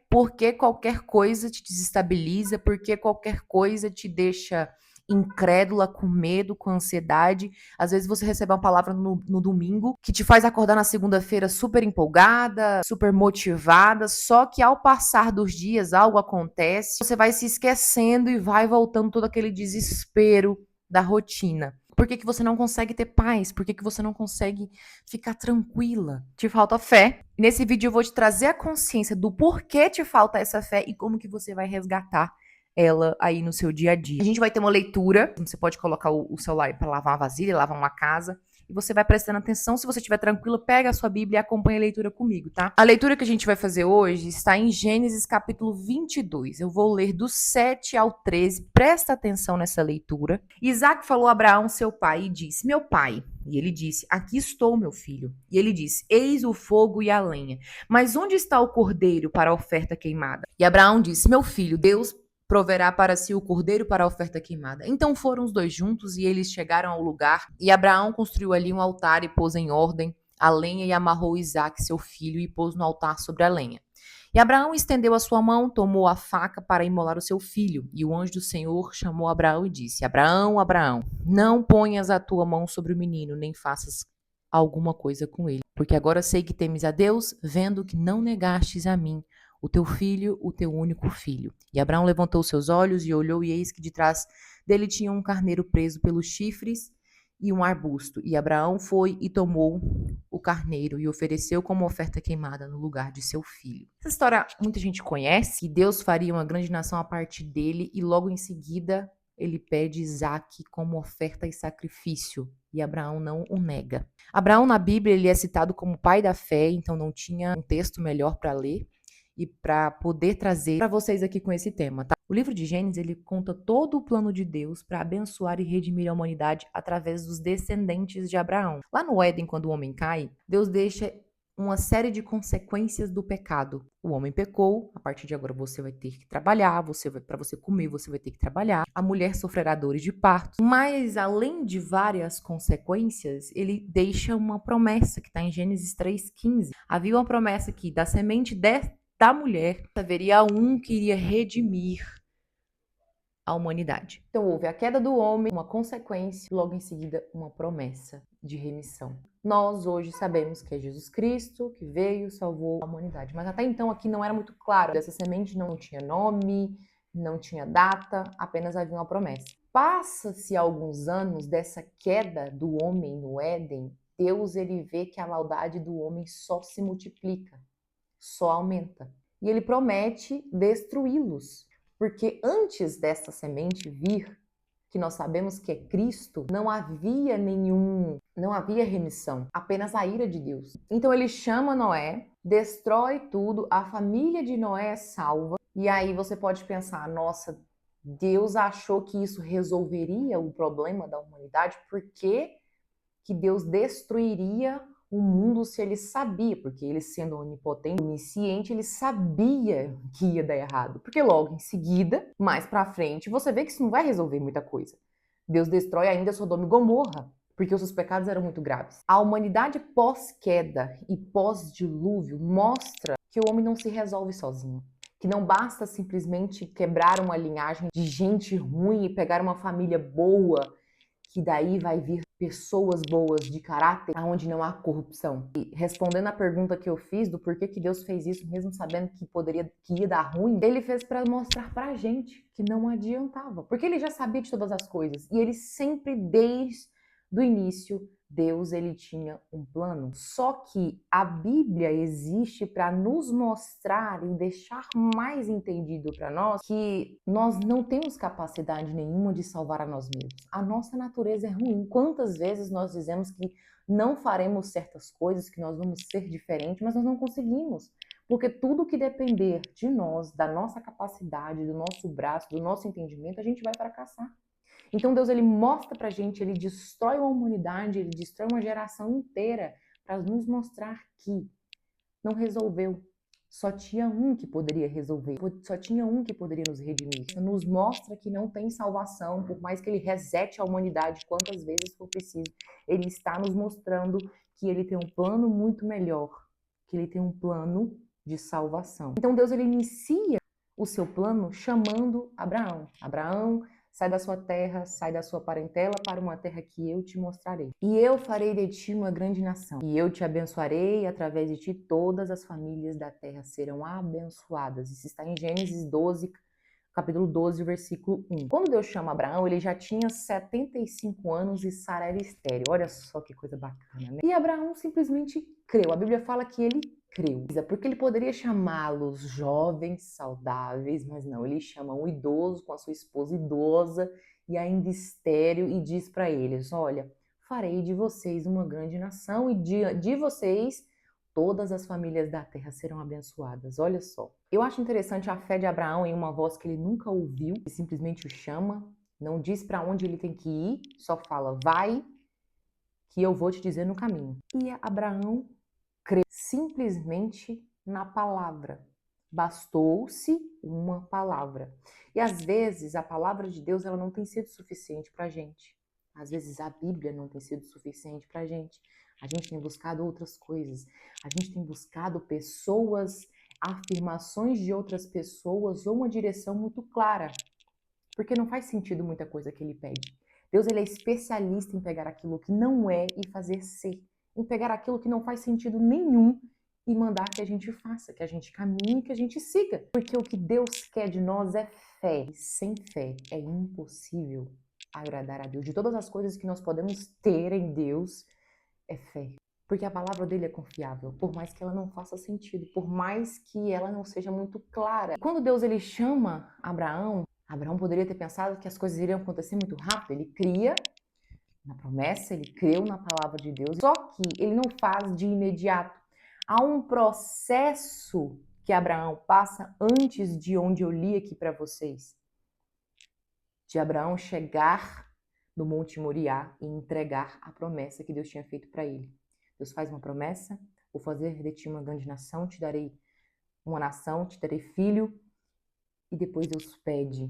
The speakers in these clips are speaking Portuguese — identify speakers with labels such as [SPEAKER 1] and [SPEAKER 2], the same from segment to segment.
[SPEAKER 1] Por que qualquer coisa te desestabiliza? Por que qualquer coisa te deixa incrédula, com medo, com ansiedade? Às vezes você recebe uma palavra no domingo que te faz acordar na segunda-feira super empolgada, super motivada, só que ao passar dos dias algo acontece, você vai se esquecendo e vai voltando todo aquele desespero da rotina. Por que que você não consegue ter paz? Por que que você não consegue ficar tranquila? Te falta fé. Nesse vídeo eu vou te trazer a consciência do porquê te falta essa fé e como que você vai resgatar ela aí no seu dia a dia. A gente vai ter uma leitura, você pode colocar o celular para lavar uma vasilha, lavar uma casa, e você vai prestando atenção. Se você estiver tranquila, pega a sua Bíblia e acompanha a leitura comigo, tá? A leitura que a gente vai fazer hoje está em Gênesis capítulo 22. Eu vou ler do 7 ao 13. Presta atenção nessa leitura. Isaac falou a Abraão, seu pai, e disse: Meu pai. E ele disse: Aqui estou, meu filho. E ele disse: Eis o fogo e a lenha. Mas onde está o cordeiro para a oferta queimada? E Abraão disse: Meu filho, Deus proverá para si o cordeiro para a oferta queimada. Então foram os dois juntos e eles chegaram ao lugar. E Abraão construiu ali um altar e pôs em ordem a lenha e amarrou Isaque, seu filho, e pôs no altar sobre a lenha. E Abraão estendeu a sua mão, tomou a faca para imolar o seu filho. E o anjo do Senhor chamou Abraão e disse: Abraão, Abraão, não ponhas a tua mão sobre o menino, nem faças alguma coisa com ele. Porque agora sei que temes a Deus, vendo que não negastes a mim o teu filho, o teu único filho. E Abraão levantou seus olhos e olhou, e eis que de trás dele tinha um carneiro preso pelos chifres e um arbusto. E Abraão foi e tomou o carneiro e ofereceu como oferta queimada no lugar de seu filho. Essa história muita gente conhece, e Deus faria uma grande nação a partir dele, e logo em seguida ele pede Isaque como oferta e sacrifício, e Abraão não o nega. Abraão na Bíblia ele é citado como pai da fé, então não tinha um texto melhor para ler e para poder trazer para vocês aqui com esse tema, tá? O livro de Gênesis, ele conta todo o plano de Deus para abençoar e redimir a humanidade através dos descendentes de Abraão. Lá no Éden, quando o homem cai, Deus deixa uma série de consequências do pecado. O homem pecou, a partir de agora você vai ter que trabalhar, para você comer, você vai ter que trabalhar. A mulher sofrerá dores de parto. Mas além de várias consequências, ele deixa uma promessa que está em Gênesis 3:15. Havia uma promessa que da semente da mulher haveria um que iria redimir a humanidade. Então houve a queda do homem, uma consequência, logo em seguida uma promessa de remissão. Nós hoje sabemos que é Jesus Cristo que veio, salvou a humanidade, mas até então aqui não era muito claro. Essa semente não tinha nome, não tinha data, apenas havia uma promessa. Passa-se alguns anos dessa queda do homem no Éden, Deus ele vê que a maldade do homem só se multiplica, só aumenta. E ele promete destruí-los. Porque antes dessa semente vir, que nós sabemos que é Cristo, não havia remissão, apenas a ira de Deus. Então ele chama Noé, destrói tudo, a família de Noé é salva. E aí você pode pensar, nossa, Deus achou que isso resolveria o problema da humanidade, por que que Deus destruiria o mundo se ele sabia, porque ele sendo onipotente, onisciente, ele sabia que ia dar errado. Porque logo em seguida, mais pra frente, você vê que isso não vai resolver muita coisa. Deus destrói ainda Sodoma e Gomorra, porque os seus pecados eram muito graves. A humanidade pós-queda e pós-dilúvio mostra que o homem não se resolve sozinho. Que não basta simplesmente quebrar uma linhagem de gente ruim e pegar uma família boa, que daí vai vir pessoas boas de caráter, onde não há corrupção. E respondendo a pergunta que eu fiz do porquê que Deus fez isso, mesmo sabendo que ia dar ruim, ele fez para mostrar pra gente que não adiantava, porque ele já sabia de todas as coisas, e ele sempre, desde o início, Deus ele tinha um plano. Só que a Bíblia existe para nos mostrar e deixar mais entendido para nós que nós não temos capacidade nenhuma de salvar a nós mesmos. A nossa natureza é ruim. Quantas vezes nós dizemos que não faremos certas coisas, que nós vamos ser diferentes, mas nós não conseguimos. Porque tudo que depender de nós, da nossa capacidade, do nosso braço, do nosso entendimento, a gente vai fracassar. Então Deus ele mostra pra gente, ele destrói a humanidade, ele destrói uma geração inteira para nos mostrar que não resolveu. Só tinha um que poderia resolver, só tinha um que poderia nos redimir. Isso nos mostra que não tem salvação, por mais que ele resete a humanidade quantas vezes for preciso. Ele está nos mostrando que ele tem um plano muito melhor, que ele tem um plano de salvação. Então Deus ele inicia o seu plano chamando Abraão. Abraão, sai da sua terra, sai da sua parentela para uma terra que eu te mostrarei. E eu farei de ti uma grande nação. E eu te abençoarei, e através de ti todas as famílias da terra serão abençoadas. Isso está em Gênesis 12, capítulo 12, versículo 1. Quando Deus chama Abraão, ele já tinha 75 anos e Sara era estéril. Olha só que coisa bacana, né? E Abraão simplesmente creu. A Bíblia fala que ele creu. Porque ele poderia chamá-los jovens, saudáveis, mas não, ele chama um idoso com a sua esposa idosa e ainda estéril e diz para eles, olha, farei de vocês uma grande nação e de vocês todas as famílias da terra serão abençoadas. Olha só. Eu acho interessante a fé de Abraão em uma voz que ele nunca ouviu, que simplesmente o chama, não diz para onde ele tem que ir, só fala, vai, que eu vou te dizer no caminho. E Abraão creu simplesmente na palavra. Bastou-se uma palavra. E às vezes a palavra de Deus ela não tem sido suficiente para a gente. Às vezes a Bíblia não tem sido suficiente para a gente. A gente tem buscado outras coisas. A gente tem buscado pessoas, afirmações de outras pessoas ou uma direção muito clara. Porque não faz sentido muita coisa que ele pede. Deus ele é especialista em pegar aquilo que não é e fazer ser. Em pegar aquilo que não faz sentido nenhum e mandar que a gente faça, que a gente caminhe, que a gente siga. Porque o que Deus quer de nós é fé. E sem fé é impossível agradar a Deus. De todas as coisas que nós podemos ter em Deus, é fé. Porque a palavra dele é confiável, por mais que ela não faça sentido, por mais que ela não seja muito clara. Quando Deus ele chama Abraão, Abraão poderia ter pensado que as coisas iriam acontecer muito rápido. Ele cria na promessa, ele creu na palavra de Deus, só que ele não faz de imediato. Há um processo que Abraão passa antes de onde eu li aqui para vocês. De Abraão chegar no Monte Moriá e entregar a promessa que Deus tinha feito para ele. Deus faz uma promessa, vou fazer de ti uma grande nação, te darei uma nação, te darei filho, e depois Deus pede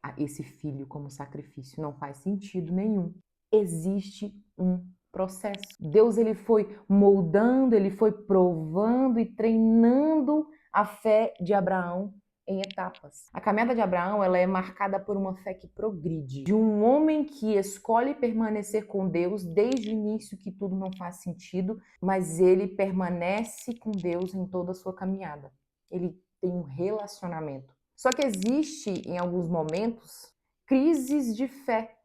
[SPEAKER 1] a esse filho como sacrifício. Não faz sentido nenhum. Existe um processo. Deus ele foi moldando, ele foi provando e treinando a fé de Abraão em etapas. A caminhada de Abraão ela é marcada por uma fé que progride, de um homem que escolhe permanecer com Deus desde o início que tudo não faz sentido, mas ele permanece com Deus em toda a sua caminhada. Ele tem um relacionamento. Só que existe em alguns momentos crises de fé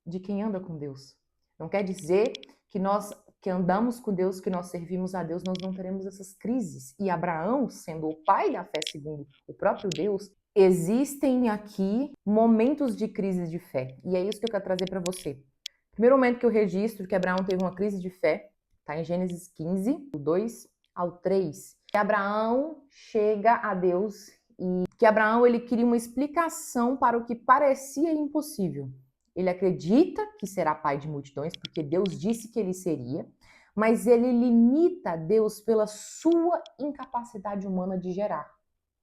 [SPEAKER 1] de quem anda com Deus. Não quer dizer que nós que andamos com Deus, que nós servimos a Deus, nós não teremos essas crises. E Abraão, sendo o pai da fé segundo o próprio Deus, existem aqui momentos de crise de fé. E é isso que eu quero trazer para você. Primeiro momento que eu registro que Abraão teve uma crise de fé, está em Gênesis 15, do 2 ao 3. Que Abraão chega a Deus e que Abraão ele queria uma explicação para o que parecia impossível. Ele acredita que será pai de multidões, porque Deus disse que ele seria, mas ele limita Deus pela sua incapacidade humana de gerar,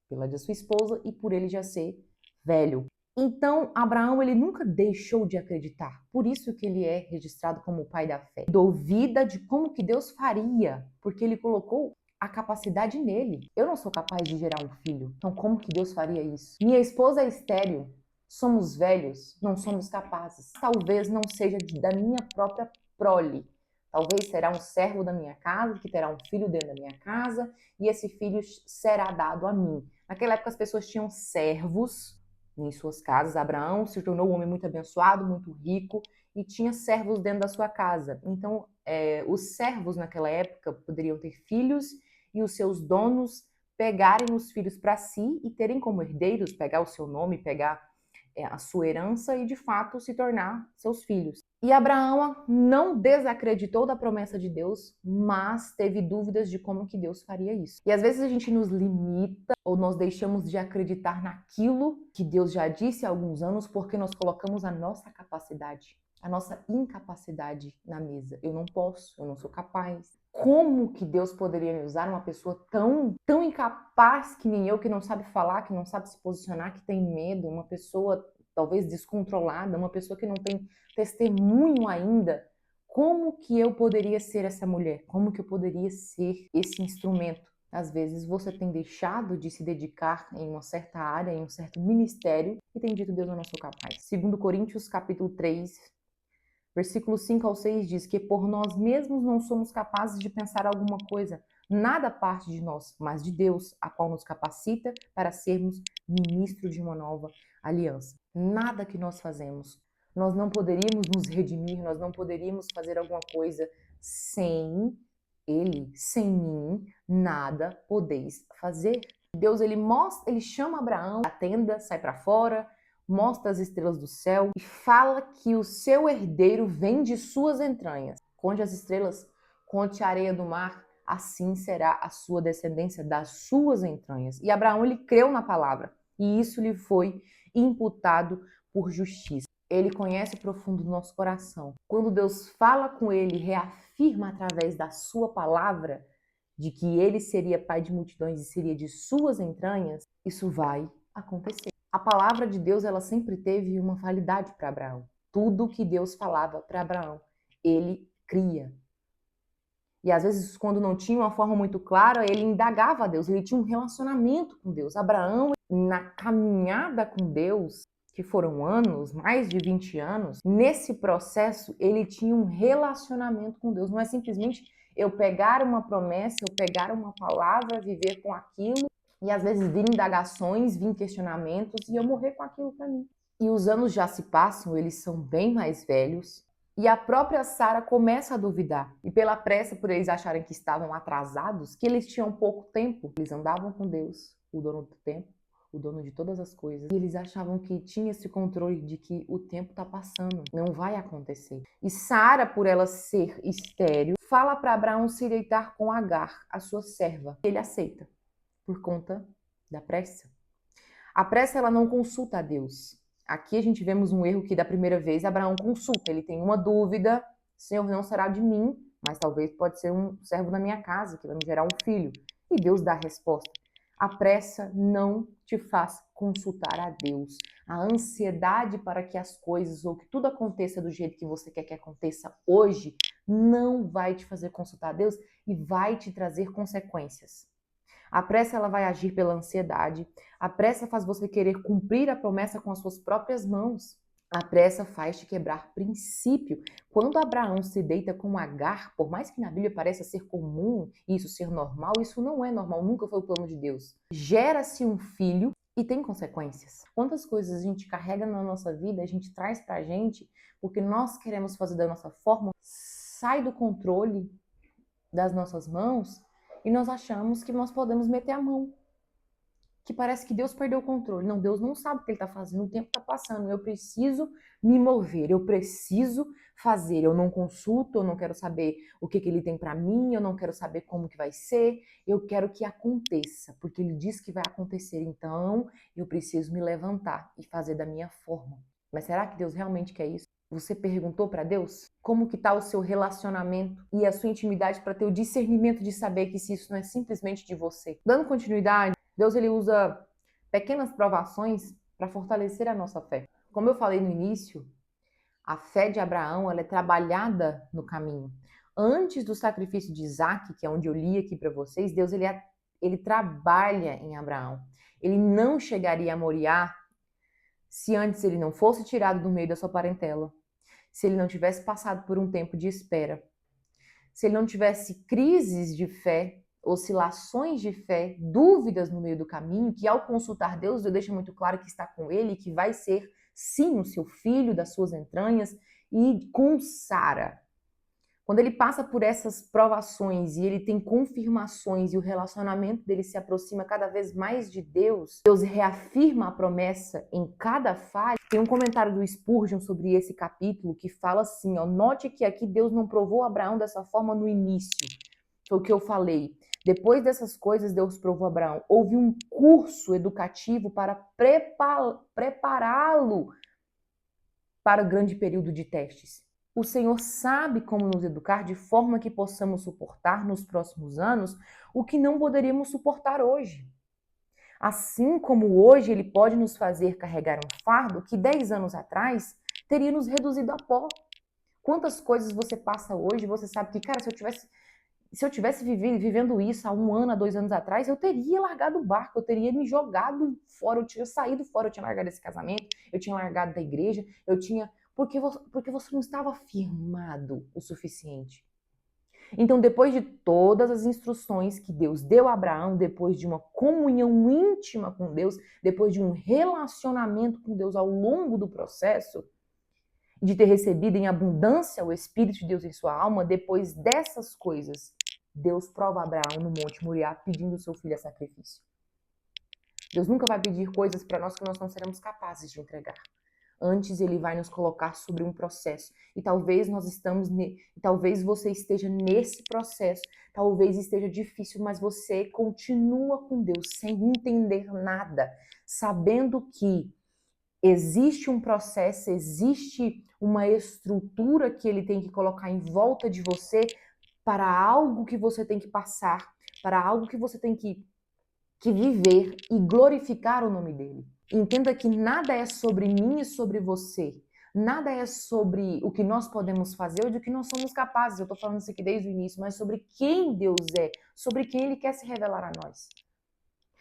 [SPEAKER 1] pela de sua esposa e por ele já ser velho. Então, Abraão ele nunca deixou de acreditar. Por isso que ele é registrado como o pai da fé. Duvida de como que Deus faria, porque ele colocou a capacidade nele. Eu não sou capaz de gerar um filho, então como que Deus faria isso? Minha esposa é estéril. Somos velhos, não somos capazes. Talvez não seja da minha própria prole. Talvez será um servo da minha casa, que terá um filho dentro da minha casa, e esse filho será dado a mim. Naquela época as pessoas tinham servos em suas casas. Abraão se tornou um homem muito abençoado, muito rico, e tinha servos dentro da sua casa. Então, os servos naquela época poderiam ter filhos, e os seus donos pegarem os filhos para si e terem como herdeiros, pegar o seu nome, pegar a sua herança e de fato se tornar seus filhos. E Abraão não desacreditou da promessa de Deus, mas teve dúvidas de como que Deus faria isso. E às vezes a gente nos limita ou nós deixamos de acreditar naquilo que Deus já disse há alguns anos porque nós colocamos a nossa capacidade, a nossa incapacidade na mesa. Eu não posso, eu não sou capaz. Como que Deus poderia me usar uma pessoa tão incapaz que nem eu, que não sabe falar, que não sabe se posicionar, que tem medo, uma pessoa talvez descontrolada, uma pessoa que não tem testemunho ainda? Como que eu poderia ser essa mulher? Como que eu poderia ser esse instrumento? Às vezes você tem deixado de se dedicar em uma certa área, em um certo ministério, e tem dito: Deus, eu não sou capaz. 2 Coríntios capítulo 3, versículos 5 ao 6 diz que por nós mesmos não somos capazes de pensar alguma coisa, nada parte de nós, mas de Deus, a qual nos capacita para sermos ministros de uma nova aliança. Nada que nós fazemos. Nós não poderíamos nos redimir, nós não poderíamos fazer alguma coisa sem Ele, sem mim, nada podeis fazer. Deus, ele chama Abraão, a tenda, sai para fora, mostra as estrelas do céu e fala que o seu herdeiro vem de suas entranhas. Conte as estrelas, conte a areia do mar, assim será a sua descendência das suas entranhas. E Abraão, ele creu na palavra, e isso lhe foi imputado por justiça. Ele conhece o profundo do nosso coração. Quando Deus fala com ele, reafirma através da sua palavra de que ele seria pai de multidões e seria de suas entranhas, isso vai acontecer. A palavra de Deus, ela sempre teve uma validade para Abraão. Tudo que Deus falava para Abraão, ele cria. E às vezes, quando não tinha uma forma muito clara, ele indagava a Deus, ele tinha um relacionamento com Deus. Abraão, na caminhada com Deus, que foram anos, mais de 20 anos, nesse processo, ele tinha um relacionamento com Deus. Não é simplesmente eu pegar uma promessa, eu pegar uma palavra, viver com aquilo, e às vezes vir indagações, vir questionamentos, e eu morrer com aquilo para mim. E os anos já se passam, eles são bem mais velhos, e a própria Sara começa a duvidar. E pela pressa, por eles acharem que estavam atrasados, que eles tinham pouco tempo, eles andavam com Deus, o dono do tempo, o dono de todas as coisas. E eles achavam que tinha esse controle de que o tempo tá passando, não vai acontecer. E Sara, por ela ser estéril, fala para Abraão se deitar com Agar, a sua serva. Ele aceita, por conta da pressa. A pressa, ela não consulta a Deus. Aqui a gente vemos um erro que da primeira vez Abraão consulta. Ele tem uma dúvida: Senhor, não será de mim, mas talvez pode ser um servo da minha casa que vai me gerar um filho. E Deus dá a resposta. A pressa não te faz consultar a Deus. A ansiedade para que as coisas ou que tudo aconteça do jeito que você quer que aconteça hoje não vai te fazer consultar a Deus e vai te trazer consequências. A pressa, ela vai agir pela ansiedade. A pressa faz você querer cumprir a promessa com as suas próprias mãos. A pressa faz te quebrar princípio. Quando Abraão se deita com Agar, por mais que na Bíblia pareça ser comum isso ser normal, isso não é normal, nunca foi o plano de Deus. Gera-se um filho e tem consequências. Quantas coisas a gente carrega na nossa vida, a gente traz pra gente, porque nós queremos fazer da nossa forma, sai do controle das nossas mãos e nós achamos que nós podemos meter a mão. Que parece que Deus perdeu o controle. Não, Deus não sabe o que Ele está fazendo, o tempo está passando, eu preciso me mover, eu preciso fazer, eu não consulto, eu não quero saber o que Ele tem para mim, eu não quero saber como que vai ser, eu quero que aconteça, porque Ele diz que vai acontecer, então eu preciso me levantar e fazer da minha forma. Mas será que Deus realmente quer isso? Você perguntou para Deus como que está o seu relacionamento e a sua intimidade para ter o discernimento de saber que se isso não é simplesmente de você? Dando continuidade, Deus, ele usa pequenas provações para fortalecer a nossa fé. Como eu falei no início, a fé de Abraão, ela é trabalhada no caminho. Antes do sacrifício de Isaac, que é onde eu li aqui para vocês, Deus, ele trabalha em Abraão. Ele não chegaria a Moriá se antes ele não fosse tirado do meio da sua parentela, se ele não tivesse passado por um tempo de espera, se ele não tivesse crises de fé, oscilações de fé, dúvidas no meio do caminho, que ao consultar Deus, Deus deixa muito claro que está com ele, que vai ser, sim, o seu filho das suas entranhas, e com Sara. Quando ele passa por essas provações e ele tem confirmações e o relacionamento dele se aproxima cada vez mais de Deus, Deus reafirma a promessa em cada falha. Tem um comentário do Spurgeon sobre esse capítulo que fala assim, ó, note que aqui Deus não provou Abraão dessa forma no início. Foi o que eu falei. Depois dessas coisas, Deus provou Abraão. Houve um curso educativo para prepará-lo para o grande período de testes. O Senhor sabe como nos educar de forma que possamos suportar nos próximos anos o que não poderíamos suportar hoje. Assim como hoje Ele pode nos fazer carregar um fardo que 10 anos atrás teria nos reduzido a pó. Quantas coisas você passa hoje e você sabe que, cara, se eu tivesse Se eu tivesse vivendo isso há 1 ano, há 2 anos atrás, eu teria largado o barco, eu teria me jogado fora, eu tinha saído fora, eu tinha largado esse casamento, eu tinha largado da igreja, eu tinha. Porque você não estava firmado o suficiente. Então, depois de todas as instruções que Deus deu a Abraão, depois de uma comunhão íntima com Deus, depois de um relacionamento com Deus ao longo do processo, de ter recebido em abundância o Espírito de Deus em sua alma, depois dessas coisas, Deus prova a Abraão no Monte Moriá pedindo o seu filho a sacrifício. Deus nunca vai pedir coisas para nós que nós não seremos capazes de entregar. Antes ele vai nos colocar sobre um processo. E talvez talvez você esteja nesse processo. Talvez esteja difícil, mas você continua com Deus sem entender nada, sabendo que existe um processo, existe uma estrutura que ele tem que colocar em volta de você para algo que você tem que passar, para algo que você tem que viver e glorificar o nome dele. Entenda que nada é sobre mim e sobre você. Nada é sobre o que nós podemos fazer ou do que nós somos capazes. Eu estou falando isso aqui desde o início, mas sobre quem Deus é, sobre quem ele quer se revelar a nós.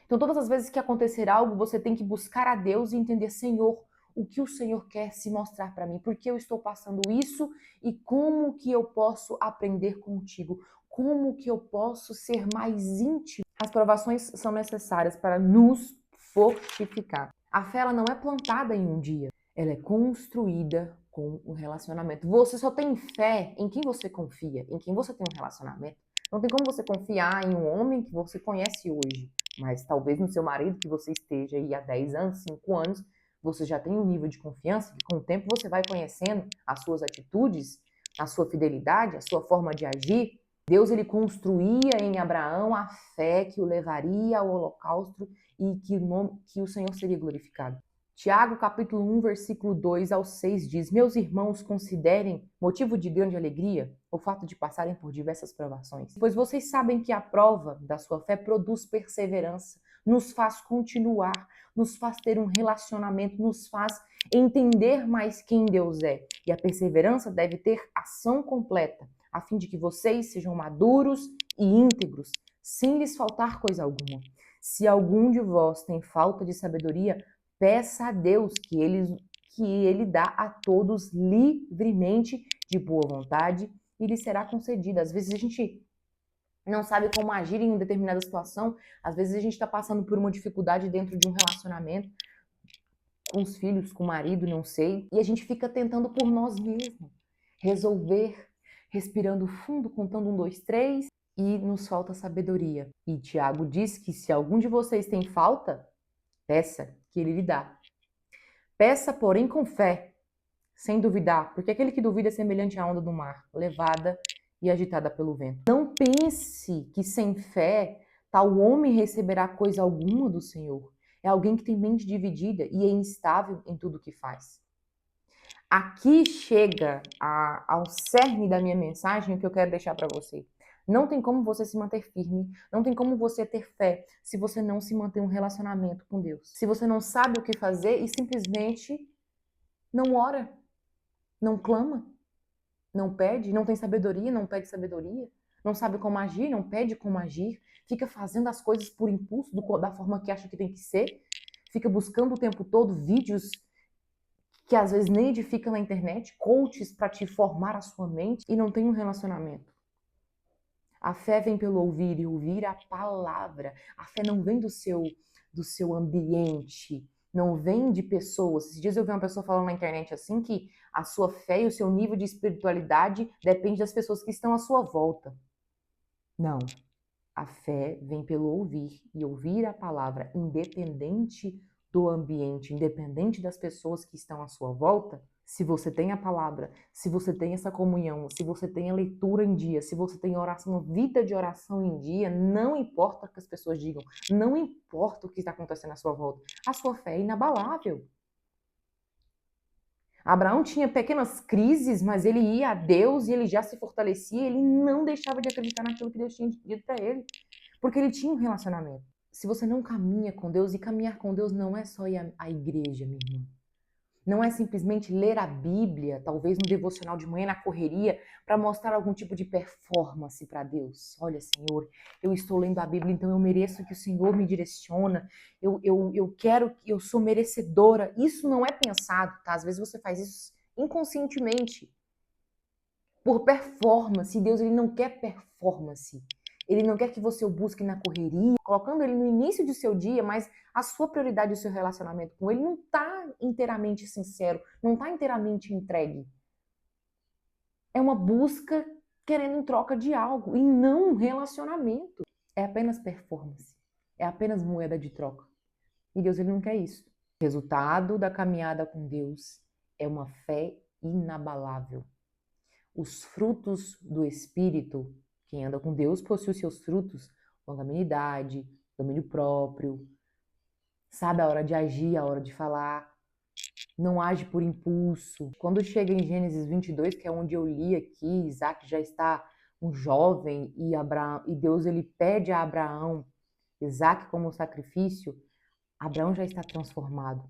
[SPEAKER 1] Então, todas as vezes que acontecer algo, você tem que buscar a Deus e entender, Senhor, o que o Senhor quer se mostrar para mim, por que eu estou passando isso e como que eu posso aprender contigo, como que eu posso ser mais íntimo. As provações são necessárias para nos fortificar. A fé ela não é plantada em um dia, ela é construída com o relacionamento. Você só tem fé em quem você confia, em quem você tem um relacionamento. Não tem como você confiar em um homem que você conhece hoje, mas talvez no seu marido que você esteja aí há 10 anos, 5 anos, você já tem um nível de confiança que com o tempo você vai conhecendo as suas atitudes, a sua fidelidade, a sua forma de agir. Deus ele construía em Abraão a fé que o levaria ao holocausto e que o Senhor seria glorificado. Tiago, capítulo 1, versículo 2 ao 6 diz: Meus irmãos, considerem motivo de grande alegria o fato de passarem por diversas provações, pois vocês sabem que a prova da sua fé produz perseverança, nos faz continuar, nos faz ter um relacionamento, nos faz entender mais quem Deus é. E a perseverança deve ter ação completa, a fim de que vocês sejam maduros e íntegros, sem lhes faltar coisa alguma. Se algum de vós tem falta de sabedoria, peça a Deus que ele dá a todos livremente, de boa vontade, e lhe será concedida. Às vezes a gente não sabe como agir em determinada situação, às vezes a gente está passando por uma dificuldade dentro de um relacionamento, com os filhos, com o marido, não sei, e a gente fica tentando por nós mesmos resolver, respirando fundo, contando 1, 2, 3, e nos falta sabedoria. E Tiago diz que se algum de vocês tem falta, peça que ele lhe dá. Peça, porém, com fé, sem duvidar, porque aquele que duvida é semelhante à onda do mar, levada e agitada pelo vento. Não pense que sem fé tal homem receberá coisa alguma do Senhor. É alguém que tem mente dividida e é instável em tudo que faz. Aqui chega ao cerne da minha mensagem, o que eu quero deixar para você. Não tem como você se manter firme, não tem como você ter fé se você não se mantém um relacionamento com Deus. Se você não sabe o que fazer e simplesmente não ora, não clama, não pede, não tem sabedoria, não pede sabedoria, não sabe como agir, não pede como agir, fica fazendo as coisas por impulso, da forma que acha que tem que ser, fica buscando o tempo todo vídeos que às vezes nem edificam na internet, coaches para te formar a sua mente e não tem um relacionamento. A fé vem pelo ouvir e ouvir a palavra. A fé não vem do seu ambiente, não vem de pessoas. Esses dias eu vi uma pessoa falando na internet assim que a sua fé e o seu nível de espiritualidade depende das pessoas que estão à sua volta. Não. A fé vem pelo ouvir e ouvir a palavra, independente do ambiente, independente das pessoas que estão à sua volta. Se você tem a palavra, se você tem essa comunhão, se você tem a leitura em dia, se você tem oração, vida de oração em dia, não importa o que as pessoas digam, não importa o que está acontecendo à sua volta, a sua fé é inabalável. Abraão tinha pequenas crises, mas ele ia a Deus e ele já se fortalecia, ele não deixava de acreditar naquilo que Deus tinha dito para ele, porque ele tinha um relacionamento. Se você não caminha com Deus, e caminhar com Deus não é só ir à igreja, minha irmã. Não é simplesmente ler a Bíblia, talvez no devocional de manhã, na correria, para mostrar algum tipo de performance para Deus. Olha, Senhor, eu estou lendo a Bíblia, então eu mereço que o Senhor me direciona. Eu quero que eu sou merecedora. Isso não é pensado, tá? Às vezes você faz isso inconscientemente, por performance. Deus, ele não quer performance. Ele não quer que você o busque na correria, colocando ele no início do seu dia, mas a sua prioridade, o seu relacionamento com ele não está inteiramente sincero, não está inteiramente entregue. É uma busca querendo em troca de algo e não um relacionamento. É apenas performance. É apenas moeda de troca. E Deus, ele não quer isso. O resultado da caminhada com Deus é uma fé inabalável. Os frutos do Espírito, quem anda com Deus possui os seus frutos, longanimidade, domínio próprio, sabe a hora de agir, a hora de falar, não age por impulso. Quando chega em Gênesis 22, que é onde eu li aqui, Isaac já está um jovem e Deus ele pede a Abraão Isaac como sacrifício, Abraão já está transformado.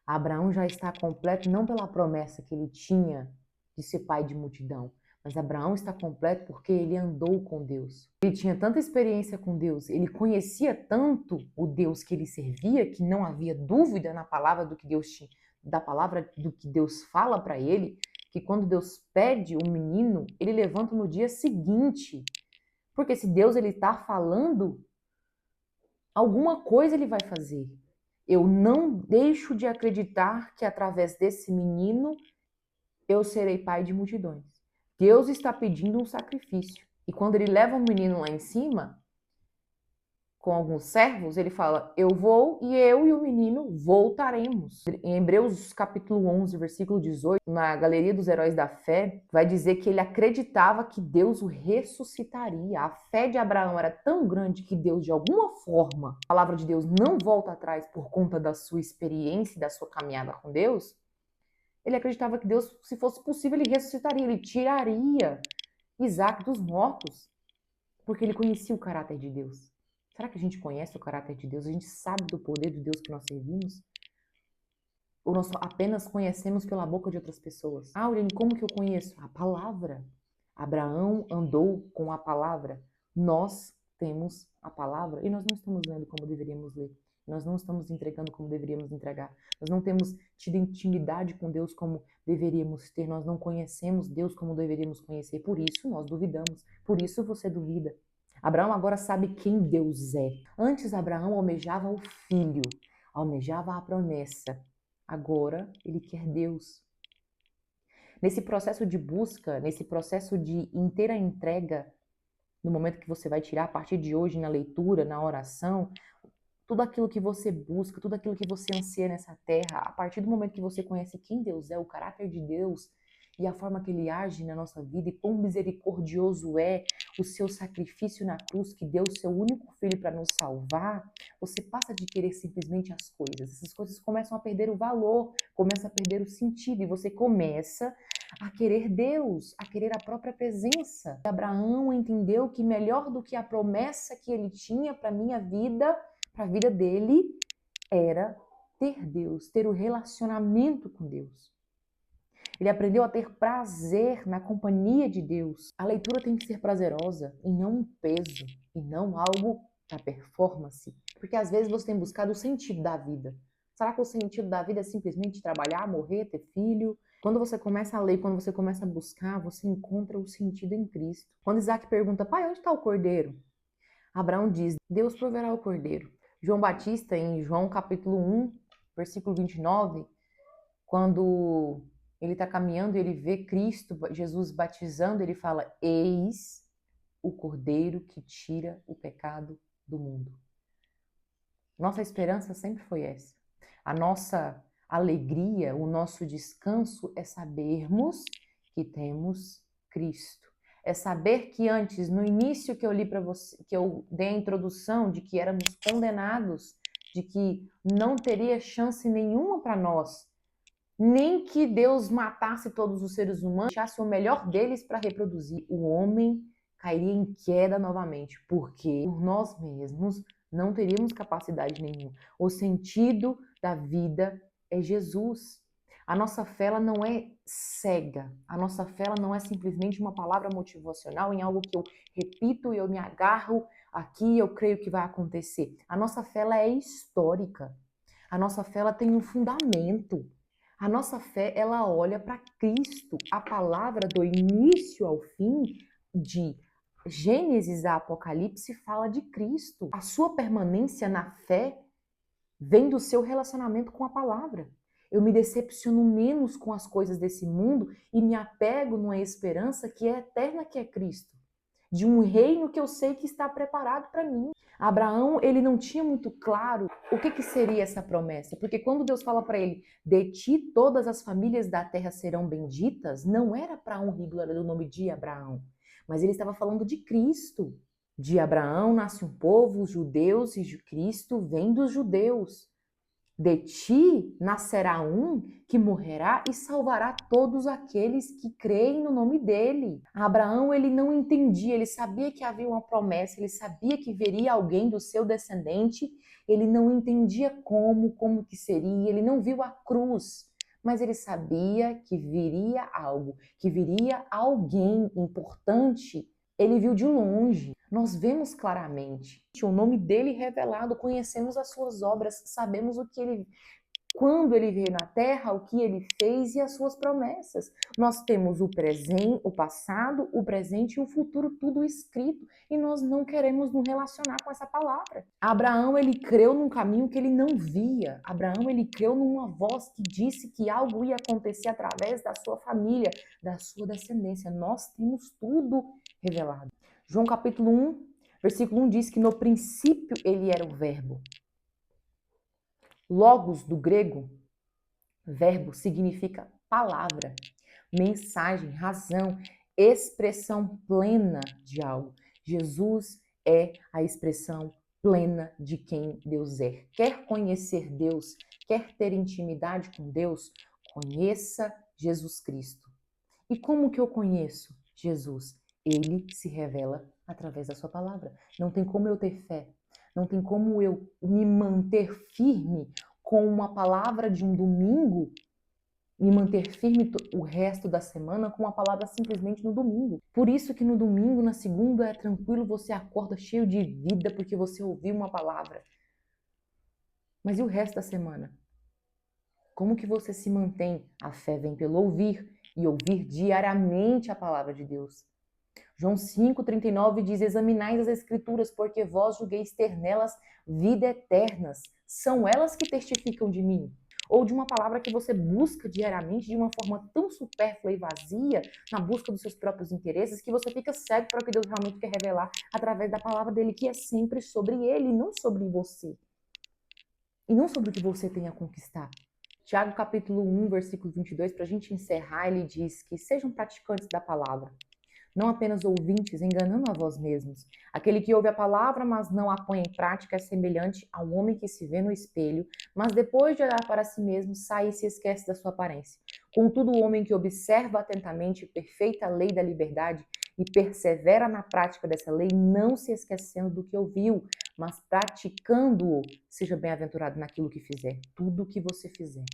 [SPEAKER 1] Abraão já está completo não pela promessa que ele tinha de ser pai de multidão, mas Abraão está completo porque ele andou com Deus. Ele tinha tanta experiência com Deus, ele conhecia tanto o Deus que ele servia, que não havia dúvida na palavra do que Deus tinha, da palavra do que Deus fala para ele, que quando Deus pede um menino, ele levanta no dia seguinte. Porque se Deus ele está falando, alguma coisa ele vai fazer. Eu não deixo de acreditar que através desse menino eu serei pai de multidões. Deus está pedindo um sacrifício. E quando ele leva o menino lá em cima, com alguns servos, ele fala, eu vou e eu e o menino voltaremos. Em Hebreus capítulo 11, versículo 18, na Galeria dos Heróis da Fé, vai dizer que ele acreditava que Deus o ressuscitaria. A fé de Abraão era tão grande que Deus, de alguma forma, a palavra de Deus não volta atrás por conta da sua experiência e da sua caminhada com Deus. Ele acreditava que Deus, se fosse possível, ele ressuscitaria, ele tiraria Isaac dos mortos, porque ele conhecia o caráter de Deus. Será que a gente conhece o caráter de Deus? A gente sabe do poder de Deus que nós servimos? Ou nós apenas conhecemos pela boca de outras pessoas? Ah, Aurene, como que eu conheço? A palavra. Abraão andou com a palavra. Nós temos a palavra e nós não estamos lendo como deveríamos ler. Nós não estamos entregando como deveríamos entregar. Nós não temos tido intimidade com Deus como deveríamos ter. Nós não conhecemos Deus como deveríamos conhecer. Por isso nós duvidamos. Por isso você duvida. Abraão agora sabe quem Deus é. Antes Abraão almejava o filho, almejava a promessa. Agora ele quer Deus. Nesse processo de busca, nesse processo de inteira entrega, no momento que você vai tirar a partir de hoje na leitura, na oração, tudo aquilo que você busca, tudo aquilo que você anseia nessa terra, a partir do momento que você conhece quem Deus é, o caráter de Deus e a forma que ele age na nossa vida e quão misericordioso é o seu sacrifício na cruz que deu o seu único filho para nos salvar, você passa de querer simplesmente as coisas. Essas coisas começam a perder o valor, começam a perder o sentido e você começa a querer Deus, a querer a própria presença. Abraão entendeu que melhor do que a promessa que ele tinha para a minha vida, para a vida dele, era ter Deus, ter o relacionamento com Deus. Ele aprendeu a ter prazer na companhia de Deus. A leitura tem que ser prazerosa e não um peso, e não algo para performance. Porque às vezes você tem buscado o sentido da vida. Será que o sentido da vida é simplesmente trabalhar, morrer, ter filho? Quando você começa a ler, quando você começa a buscar, você encontra o sentido em Cristo. Quando Isaac pergunta, pai, onde está o cordeiro? Abraão diz, Deus proverá o cordeiro. João Batista, em João capítulo 1, versículo 29, quando ele está caminhando e ele vê Cristo, Jesus batizando, ele fala, eis o cordeiro que tira o pecado do mundo. Nossa esperança sempre foi essa. A nossa alegria, o nosso descanso é sabermos que temos Cristo. É saber que antes, no início que eu li para você, que eu dei a introdução de que éramos condenados, de que não teria chance nenhuma para nós, nem que Deus matasse todos os seres humanos, deixasse o melhor deles para reproduzir. O homem cairia em queda novamente, porque por nós mesmos não teríamos capacidade nenhuma. O sentido da vida é Jesus. A nossa fé ela não é cega. A nossa fé ela não é simplesmente uma palavra motivacional em algo que eu repito e eu me agarro aqui, eu creio que vai acontecer. A nossa fé ela é histórica. A nossa fé ela tem um fundamento. A nossa fé ela olha para Cristo. A palavra do início ao fim de Gênesis a Apocalipse fala de Cristo. A sua permanência na fé vem do seu relacionamento com a palavra. Eu me decepciono menos com as coisas desse mundo e me apego numa esperança que é eterna, que é Cristo. De um reino que eu sei que está preparado para mim. Abraão, ele não tinha muito claro o que seria essa promessa. Porque quando Deus fala para ele, de ti todas as famílias da terra serão benditas, não era para a honra e glória do nome de Abraão. Mas ele estava falando de Cristo. De Abraão nasce um povo, os judeus, e Cristo vem dos judeus. De ti nascerá um que morrerá e salvará todos aqueles que creem no nome dele. Abraão, ele não entendia, ele sabia que havia uma promessa, ele sabia que viria alguém do seu descendente, ele não entendia como que seria, ele não viu a cruz, mas ele sabia que viria algo, que viria alguém importante. Ele viu de longe. Nós vemos claramente o nome dele revelado, conhecemos as suas obras, sabemos o que ele, quando ele veio na terra, o que ele fez e as suas promessas. Nós temos o presente, o passado, o presente e o futuro tudo escrito e nós não queremos nos relacionar com essa palavra. Abraão, ele creu num caminho que ele não via. Abraão, ele creu numa voz que disse que algo ia acontecer através da sua família, da sua descendência. Nós temos tudo revelado. João capítulo 1, versículo 1 diz que no princípio ele era o verbo. Logos, do grego, verbo significa palavra, mensagem, razão, expressão plena de algo. Jesus é a expressão plena de quem Deus é. Quer conhecer Deus, quer ter intimidade com Deus, conheça Jesus Cristo. E como que eu conheço Jesus? Ele se revela através da sua palavra. Não tem como eu ter fé, não tem como eu me manter firme com uma palavra de um domingo, me manter firme o resto da semana com uma palavra simplesmente no domingo. Por isso que no domingo, na segunda, é tranquilo, você acorda cheio de vida porque você ouviu uma palavra. Mas e o resto da semana? Como que você se mantém? A fé vem pelo ouvir e ouvir diariamente a palavra de Deus. João 5,39 diz, examinais as escrituras, porque vós julgueis ter nelas vida eternas. São elas que testificam de mim. Ou de uma palavra que você busca diariamente de uma forma tão supérflua e vazia, na busca dos seus próprios interesses, que você fica cego para o que Deus realmente quer revelar através da palavra dele, que é sempre sobre ele, não sobre você. E não sobre o que você tem a conquistar. Tiago capítulo 1, versículo 22, para a gente encerrar, ele diz que sejam praticantes da palavra, não apenas ouvintes, enganando a vós mesmos. Aquele que ouve a palavra, mas não a põe em prática, é semelhante a um homem que se vê no espelho, mas depois de olhar para si mesmo, sai e se esquece da sua aparência. Contudo, o homem que observa atentamente a perfeita lei da liberdade e persevera na prática dessa lei, não se esquecendo do que ouviu, mas praticando-o, seja bem-aventurado naquilo que fizer, tudo o que você fizer.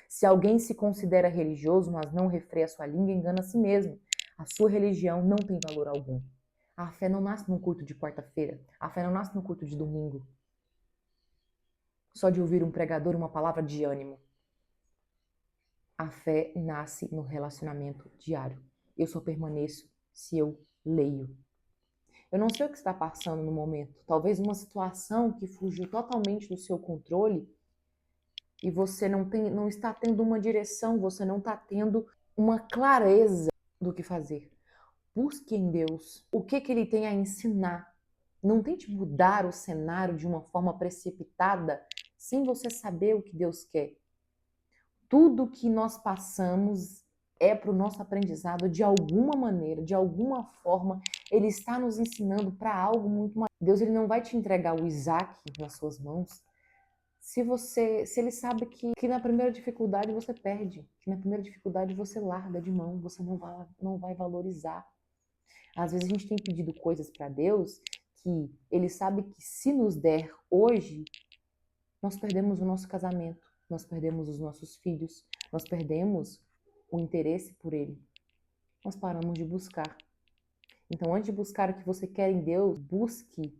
[SPEAKER 1] Se alguém se considera religioso, mas não refreia sua língua, engana a si mesmo. A sua religião não tem valor algum. A fé não nasce num culto de quarta-feira. A fé não nasce num culto de domingo. Só de ouvir um pregador uma palavra de ânimo. A fé nasce no relacionamento diário. Eu só permaneço se eu leio. Eu não sei o que está passando no momento. Talvez uma situação que fugiu totalmente do seu controle e você não está tendo uma direção, você não está tendo uma clareza do que fazer. Busque em Deus o que Ele tem a ensinar. Não tente mudar o cenário de uma forma precipitada sem você saber o que Deus quer. Tudo que nós passamos é para o nosso aprendizado de alguma maneira, de alguma forma. Ele está nos ensinando para algo muito maior. Deus ele não vai te entregar o Isaac nas suas mãos se ele sabe que na primeira dificuldade você perde, que na primeira dificuldade você larga de mão, você não vai valorizar. Às vezes a gente tem pedido coisas para Deus que Ele sabe que se nos der hoje, nós perdemos o nosso casamento, nós perdemos os nossos filhos, nós perdemos o interesse por Ele. Nós paramos de buscar. Então, antes de buscar o que você quer em Deus, busque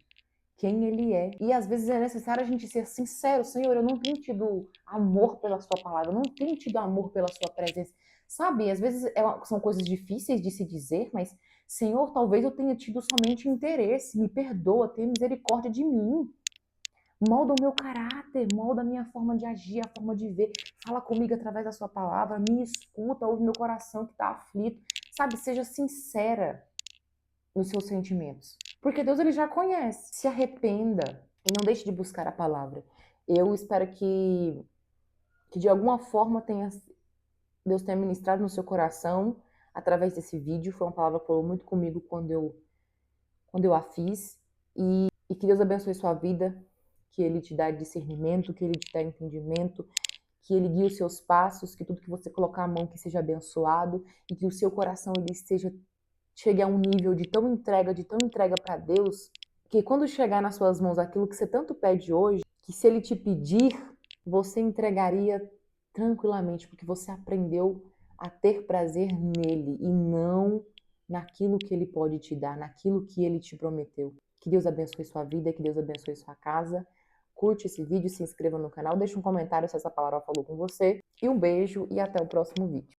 [SPEAKER 1] quem Ele é. E às vezes é necessário a gente ser sincero. Senhor, eu não tenho tido amor pela sua palavra, eu não tenho tido amor pela sua presença. Sabe, às vezes são coisas difíceis de se dizer, mas Senhor, talvez eu tenha tido somente interesse. Me perdoa, tenha misericórdia de mim. Molda o meu caráter, molda a minha forma de agir, a forma de ver. Fala comigo através da sua palavra, me escuta, ouve meu coração que está aflito. Sabe, seja sincera nos seus sentimentos. Porque Deus ele já conhece. Se arrependa e não deixe de buscar a palavra. Eu espero que de alguma forma Deus tenha ministrado no seu coração através desse vídeo. Foi uma palavra que falou muito comigo quando eu a fiz. E que Deus abençoe sua vida, que Ele te dá discernimento, que Ele te dá entendimento, que Ele guie os seus passos, que tudo que você colocar a mão que seja abençoado e que o seu coração ele chegue a um nível de tão entrega para Deus, que quando chegar nas suas mãos aquilo que você tanto pede hoje, que se Ele te pedir, você entregaria tranquilamente, porque você aprendeu a ter prazer nele e não naquilo que Ele pode te dar, naquilo que Ele te prometeu. Que Deus abençoe sua vida, que Deus abençoe sua casa. Curte esse vídeo, se inscreva no canal, deixe um comentário se essa palavra falou com você. E um beijo e até o próximo vídeo.